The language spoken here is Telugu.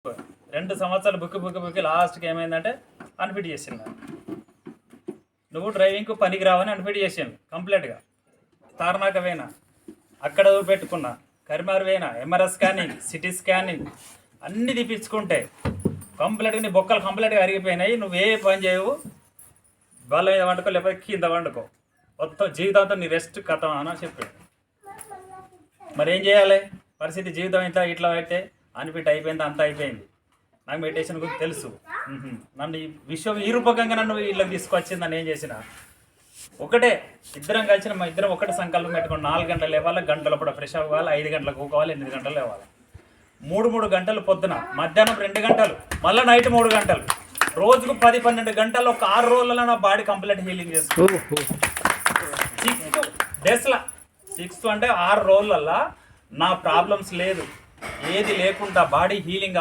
2 సంవత్సరాలు బుక్కి లాస్ట్కి ఏమైందంటే అన్ఫిట్ చేసింది. నువ్వు డ్రైవింగ్కు పనికి రావని అన్ఫిట్ చేసాను కంప్లీట్గా. తార్నాక వేనా, అక్కడ పెట్టుకున్నా, కరిమారు వేనా, ఎంఆర్ఐ స్కానింగ్, సిటీ స్కానింగ్ అన్నీ తీపించుకుంటే కంప్లీట్గా నీ బొక్కలు కంప్లీట్గా అరిగిపోయినాయి. నువ్వు ఏ పని చేయవు, బల్ల మీద వండుకో లేకపోతే కింద వండుకో, మొత్తం జీవితంతో నీ రెస్ట్ కథం అని చెప్పాడు. మరి ఏం చేయాలి? పరిస్థితి జీవితం ఇంత ఇట్లా అయితే అన్ఫిట్ అయిపోయింది, అంతా అయిపోయింది. నాకు మెడిటేషన్ గురించి తెలుసు. నన్ను ఈ విషయం ఈ రూపకంగా నన్ను వీళ్ళకి తీసుకొచ్చింది. నన్ను ఏం చేసిన ఒకటే, ఇద్దరం కలిసిన మా ఇద్దరం ఒకటే సంకల్పం పెట్టుకుని 4 గంటలు లేవాలి, గంటలు అప్పుడు ఫ్రెష్ అవ్వాలి, 5 గంటలకు ఊకోవాలి, 8 గంటలు లేవాలి, 3 గంటలు పొద్దున, మధ్యాహ్నం 2 గంటలు, మళ్ళీ నైట్ 3 గంటలు, రోజుకు 10-12 గంటలు. ఒక 6 రోజులలో నా బాడీ కంప్లీట్ హీలింగ్ చేస్తుంది. 6 డేస్లా, 6 అంటే 6 రోజులల్లా నా ప్రాబ్లమ్స్ లేదు, ఏది లేకుండా బాడీ హీలింగ్